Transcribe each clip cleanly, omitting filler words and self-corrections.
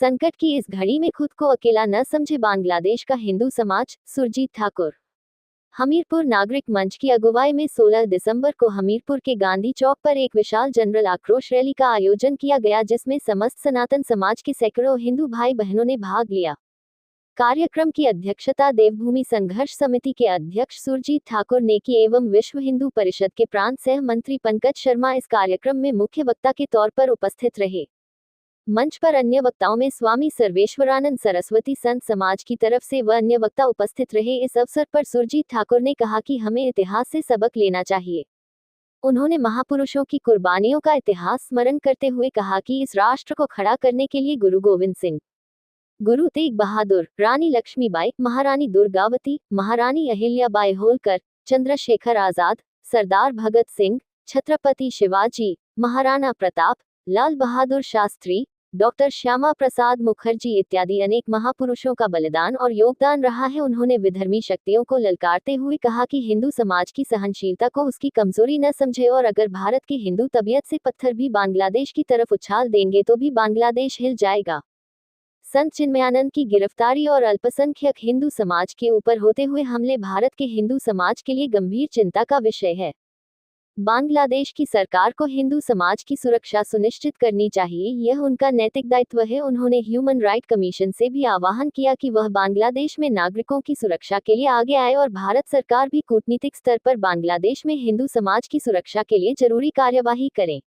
संकट की इस घड़ी में खुद को अकेला न समझे बांग्लादेश का हिंदू समाज। सुरजीत ठाकुर। हमीरपुर नागरिक मंच की अगुवाई में 16 दिसंबर को हमीरपुर के गांधी चौक पर एक विशाल जनरल आक्रोश रैली का आयोजन किया गया, जिसमें समस्त सनातन समाज के सैकड़ों हिंदू भाई बहनों ने भाग लिया। कार्यक्रम की अध्यक्षता देवभूमि संघर्ष समिति के अध्यक्ष सुरजीत ठाकुर ने की एवं विश्व हिंदू परिषद के प्रांत सह मंत्री पंकज शर्मा इस कार्यक्रम में मुख्य वक्ता के तौर पर उपस्थित रहे। मंच पर अन्य वक्ताओं में स्वामी सर्वेश्वरानंद सरस्वती संत समाज की तरफ से व अन्य वक्ता उपस्थित रहे। इस अवसर पर सुरजीत ठाकुर ने कहा कि हमें इतिहास से सबक लेना चाहिए। उन्होंने महापुरुषों की कुर्बानियों का इतिहास स्मरण करते हुए कहा कि इस राष्ट्र को खड़ा करने के लिए गुरु गोविंद सिंह, गुरु तेग बहादुर, रानी लक्ष्मीबाई, महारानी दुर्गावती, महारानी अहिल्याबाई होलकर, चंद्रशेखर आजाद, सरदार भगत सिंह, छत्रपति शिवाजी, महाराणा प्रताप, लाल बहादुर शास्त्री, डॉक्टर श्यामा प्रसाद मुखर्जी इत्यादि अनेक महापुरुषों का बलिदान और योगदान रहा है। उन्होंने विधर्मी शक्तियों को ललकारते हुए कहा कि हिंदू समाज की सहनशीलता को उसकी कमजोरी न समझे और अगर भारत की हिंदू तबीयत से पत्थर भी बांग्लादेश की तरफ उछाल देंगे तो भी बांग्लादेश हिल जाएगा। संत चिन्मयानंद की गिरफ्तारी और अल्पसंख्यक हिंदू समाज के ऊपर होते हुए हमले भारत के हिंदू समाज के लिए गंभीर चिंता का विषय है। बांग्लादेश की सरकार को हिंदू समाज की सुरक्षा सुनिश्चित करनी चाहिए, यह उनका नैतिक दायित्व है। उन्होंने ह्यूमन राइट कमीशन से भी आह्वान किया कि वह बांग्लादेश में नागरिकों की सुरक्षा के लिए आगे आए और भारत सरकार भी कूटनीतिक स्तर पर बांग्लादेश में हिंदू समाज की सुरक्षा के लिए जरूरी कार्यवाही करे।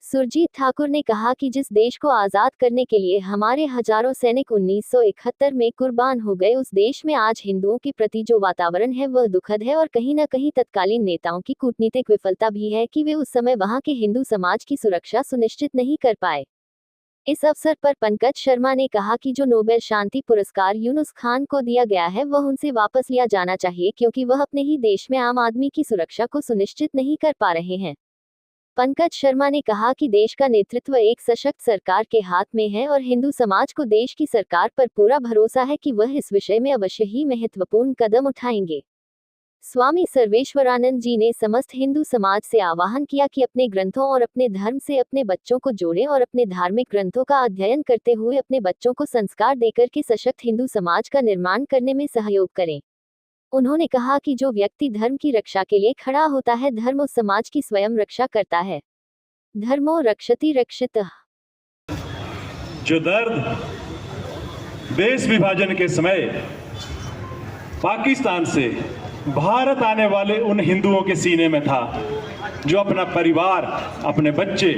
सुरजीत ठाकुर ने कहा कि जिस देश को आजाद करने के लिए हमारे हजारों सैनिक 1971 में कुर्बान हो गए, उस देश में आज हिंदुओं के प्रति जो वातावरण है वह दुखद है और कहीं न कहीं तत्कालीन नेताओं की कूटनीतिक विफलता भी है कि वे उस समय वहां के हिंदू समाज की सुरक्षा सुनिश्चित नहीं कर पाए। इस अवसर पर पंकज शर्मा ने कहा कि जो नोबेल शांति पुरस्कार यूनुस खान को दिया गया है वह उनसे वापस लिया जाना चाहिए, क्योंकि वह अपने ही देश में आम आदमी की सुरक्षा को सुनिश्चित नहीं कर पा रहे हैं। पंकज शर्मा ने कहा कि देश का नेतृत्व एक सशक्त सरकार के हाथ में है और हिंदू समाज को देश की सरकार पर पूरा भरोसा है कि वह इस विषय में अवश्य ही महत्वपूर्ण कदम उठाएंगे। स्वामी सर्वेश्वरानंद जी ने समस्त हिंदू समाज से आह्वान किया कि अपने ग्रंथों और अपने धर्म से अपने बच्चों को जोड़ें और अपने धार्मिक ग्रंथों का अध्ययन करते हुए अपने बच्चों को संस्कार देकर के सशक्त हिंदू समाज का निर्माण करने में सहयोग करें। उन्होंने कहा कि जो व्यक्ति धर्म की रक्षा के लिए खड़ा होता है, धर्म उस समाज की स्वयं रक्षा करता है। धर्मो रक्षति रक्षितः। जो दर्द देश विभाजन के समय पाकिस्तान से भारत आने वाले उन हिंदुओं के सीने में था, जो अपना परिवार, अपने बच्चे,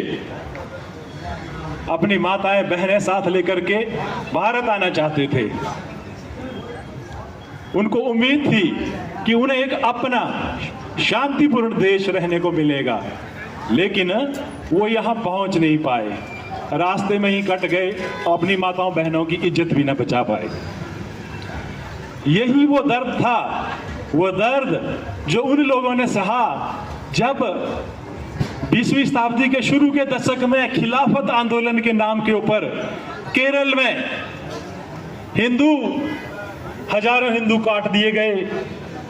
अपनी माताएं बहनें साथ लेकर के भारत आना चाहते थे। उनको उम्मीद थी कि उन्हें एक अपना शांतिपूर्ण देश रहने को मिलेगा, लेकिन वो यहाँ पहुंच नहीं पाए, रास्ते में ही कट गए, अपनी माताओं बहनों की इज्जत भी न बचा पाए। यही वो दर्द था, वो दर्द जो उन लोगों ने सहा जब 20वीं शताब्दी के शुरू के दशक में खिलाफत आंदोलन के नाम के ऊपर केरल में हजारों हिंदू काट दिए गए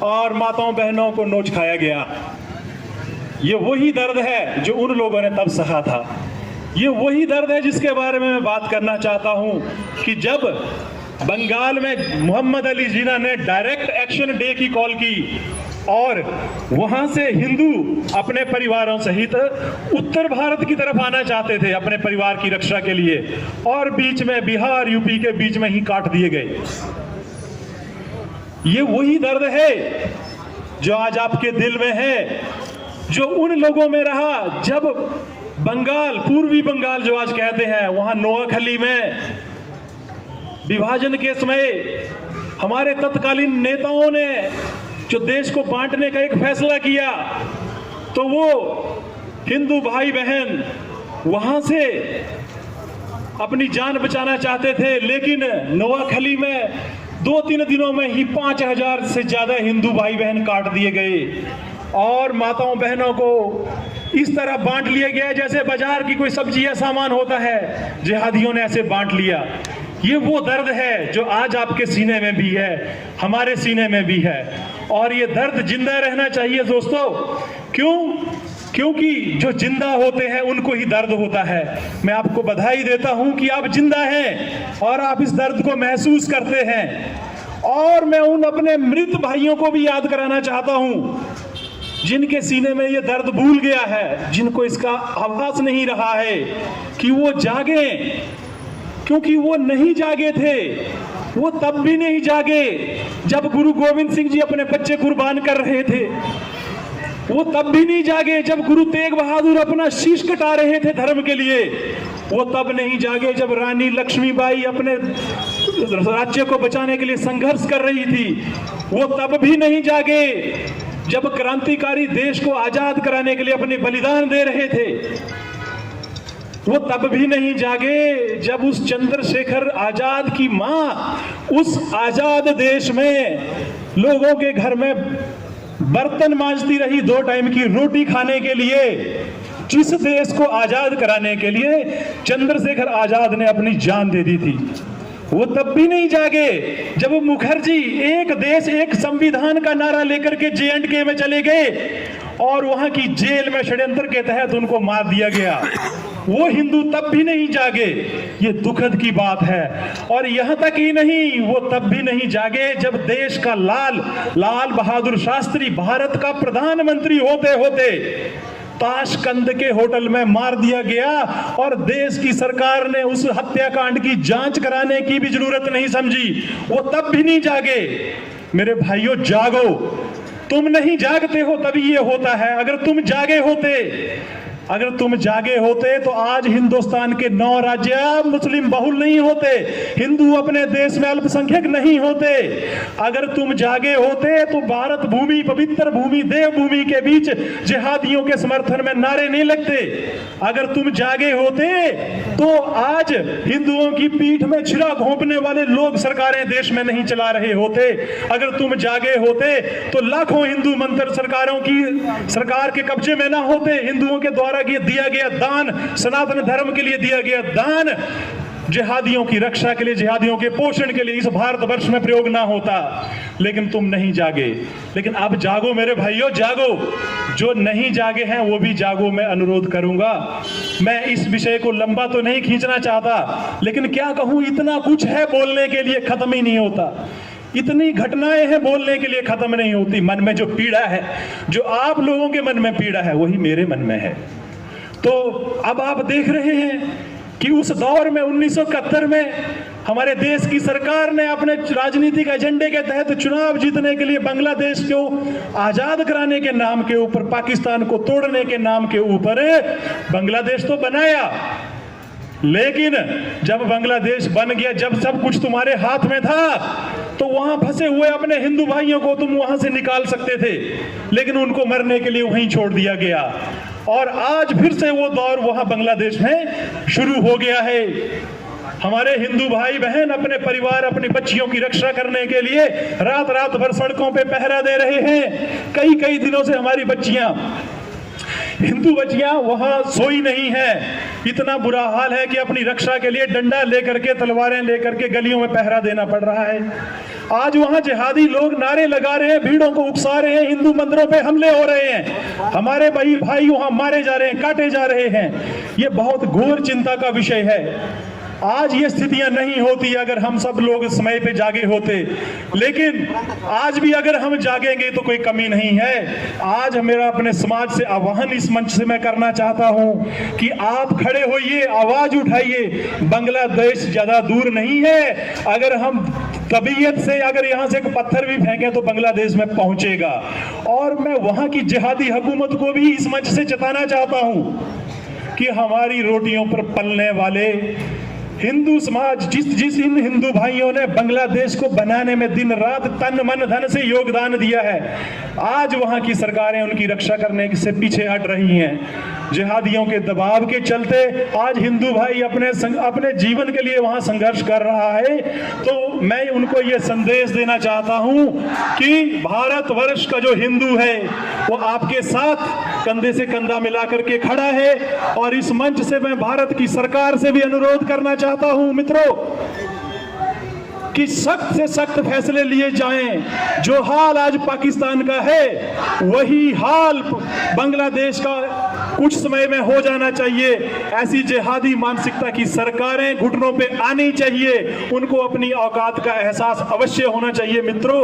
और माताओं बहनों को नोच खाया गया। ये वही दर्द है जो उन लोगों ने तब सहा था। ये वही दर्द है जिसके बारे में मैं बात करना चाहता हूं कि जब बंगाल में मोहम्मद अली जिन्ना ने डायरेक्ट एक्शन डे की कॉल की और वहां से हिंदू अपने परिवारों सहित उत्तर भारत की तरफ आना चाहते थे अपने परिवार की रक्षा के लिए, और बीच में बिहार यूपी के बीच में ही काट दिए गए। ये वही दर्द है जो आज आपके दिल में है, जो उन लोगों में रहा जब बंगाल, पूर्वी बंगाल जो आज कहते हैं, वहां नोआखली में विभाजन के समय हमारे तत्कालीन नेताओं ने जो देश को बांटने का एक फैसला किया, तो वो हिंदू भाई बहन वहां से अपनी जान बचाना चाहते थे, लेकिन नोआखली में 2-3 दिनों में ही 5000 से ज्यादा हिंदू भाई बहन काट दिए गए और माताओं बहनों को इस तरह बांट लिया गया जैसे बाजार की कोई सब्जी या सामान होता है, जिहादियों ने ऐसे बांट लिया। ये वो दर्द है जो आज आपके सीने में भी है, हमारे सीने में भी है, और ये दर्द जिंदा रहना चाहिए दोस्तों। क्यों? क्योंकि जो जिंदा होते हैं उनको ही दर्द होता है। मैं आपको बधाई देता हूं कि आप जिंदा हैं और आप इस दर्द को महसूस करते हैं। और मैं उन अपने मृत भाइयों को भी याद कराना चाहता हूं जिनके सीने में ये दर्द भूल गया है, जिनको इसका आभास नहीं रहा है कि वो जागे, क्योंकि वो नहीं जागे थे। वो तब भी नहीं जागे जब गुरु गोविंद सिंह जी अपने बच्चे कुर्बान कर रहे थे। वो तब भी नहीं जागे जब गुरु तेग बहादुर अपना शीश कटा रहे थे धर्म के लिए। वो तब नहीं जागे जब रानी लक्ष्मीबाई अपने राज्य को बचाने के लिए संघर्ष कर रही थी। वो तब भी नहीं जागे जब क्रांतिकारी देश को आजाद कराने के लिए अपने बलिदान दे रहे थे। वो तब भी नहीं जागे जब उस चंद्रशेखर आजाद की मां उस आजाद देश में लोगों के घर में बर्तन मांजती रही 2 टाइम की रोटी खाने के लिए। जिस देश को आजाद कराने के लिए चंद्रशेखर आजाद ने अपनी जान दे दी थी। वो तब भी नहीं जागे जब मुखर्जी एक देश एक संविधान का नारा लेकर के J&K में चले गए और वहां की जेल में षड्यंत्र के तहत उनको मार दिया गया। वो हिंदू तब भी नहीं जागे। ये दुखद की बात है। और यहां तक ही नहीं, वो तब भी नहीं जागे जब देश का लाल बहादुर शास्त्री भारत का प्रधानमंत्री होते होते ताशकंद के होटल में मार दिया गया और देश की सरकार ने उस हत्याकांड की जांच कराने की भी जरूरत नहीं समझी। वो तब भी नहीं जागे। मेरे भाइयों, जागो। तुम नहीं जागते हो तभी ये होता है। अगर तुम जागे होते तो आज हिंदुस्तान के 9 राज्य मुस्लिम बहुल नहीं होते, हिंदू अपने देश में अल्पसंख्यक नहीं होते। अगर तुम जागे होते तो भारत भूमि, पवित्र भूमि, देव भूमि के बीच जिहादियों के समर्थन में नारे नहीं लगते। अगर तुम जागे होते तो आज हिंदुओं की पीठ में छिरा घोंपने वाले लोग सरकारें देश में नहीं चला रहे होते। अगर तुम जागे होते तो लाखों हिंदू मंदिर सरकार के कब्जे में ना होते। हिंदुओं के द्वारा दिया गया दान, सनातन धर्म के लिए दिया गया दान, जिहादियों की रक्षा के लिए, जिहादियों के पोषण के लिए इस भारतवर्ष में प्रयोग ना होता। लेकिन तुम नहीं जागे। लेकिन अब जागो मेरे भाइयों, जागो। जो नहीं जागे हैं वो भी जागो। मैं अनुरोध करूंगा। मैं इस विषय को लंबा तो नहीं खींचना चाहता, लेकिन क्या कहूं, इतना कुछ है बोलने के लिए, खत्म ही नहीं होता। इतनी घटनाएं हैं बोलने के लिए, खत्म नहीं होती। मन में जो पीड़ा है, जो आप लोगों के मन में पीड़ा है, वही मेरे मन में है। तो अब आप देख रहे हैं कि उस दौर में 1971 में हमारे देश की सरकार ने अपने राजनीतिक एजेंडे के तहत चुनाव जीतने के लिए बांग्लादेश को आजाद कराने के नाम के ऊपर, पाकिस्तान को तोड़ने के नाम के ऊपर बांग्लादेश तो बनाया। लेकिन जब बांग्लादेश बन गया, जब सब कुछ तुम्हारे हाथ में था, तो वहां फंसे हुए अपने हिंदू भाइयों को तुम वहां से निकाल सकते थे, लेकिन उनको मरने के लिए वहीं छोड़ दिया गया। और आज फिर से वो दौर वहां बांग्लादेश में शुरू हो गया है। हमारे हिंदू भाई बहन अपने परिवार, अपनी बच्चियों की रक्षा करने के लिए रात रात भर सड़कों पे पहरा दे रहे हैं। कई दिनों से हमारी बच्चियां, हिंदू बच्चियां वहां सोई नहीं है। इतना बुरा हाल है कि अपनी रक्षा के लिए डंडा लेकर के, तलवारें लेकर के गलियों में पहरा देना पड़ रहा है। आज वहां जिहादी लोग नारे लगा रहे हैं, भीड़ों को उकसा रहे हैं, हिंदू मंदिरों पे हमले हो रहे हैं, हमारे भाई वहां मारे जा रहे हैं, काटे जा रहे हैं। ये बहुत घोर चिंता का विषय है। आज ये स्थितियां नहीं होती अगर हम सब लोग समय पे जागे होते। लेकिन आज भी अगर हम जागेंगे तो कोई कमी नहीं है। आज मेरा अपने समाज से आह्वान इस मंच से मैं करना चाहता हूं कि आप खड़े होइए, आवाज उठाइए। बांग्लादेश ज्यादा दूर नहीं है। अगर हम तबीयत से अगर यहां से एक पत्थर भी फेंके तो बांग्लादेश में पहुंचेगा। और मैं वहां की जिहादी हुकूमत को भी इस मंच से चेताना चाहता हूं कि हमारी रोटियों पर पलने वाले हिंदू समाज, जिस इन हिंदू भाइयों ने बांग्लादेश को बनाने में दिन रात तन मन धन से योगदान दिया है, आज वहां की सरकारें उनकी रक्षा करने से पीछे हट रही हैं। जिहादियों के दबाव के चलते आज हिंदू भाई अपने जीवन के लिए वहां संघर्ष कर रहा है। तो मैं उनको ये संदेश देना चाहता हूं कि भारतवर्ष का जो हिंदू है वो आपके साथ कंधे से कंधा मिला करके खड़ा है। और इस मंच से मैं भारत की सरकार से भी अनुरोध करना चाहता हूं, मित्रों, कि सख्त से सख्त फैसले लिए जाएं। जो हाल आज पाकिस्तान का है वही हाल बांग्लादेश का कुछ समय में हो जाना चाहिए। ऐसी जिहादी मानसिकता की सरकारें घुटनों पे आनी चाहिए, उनको अपनी औकात का एहसास अवश्य होना चाहिए। मित्रों,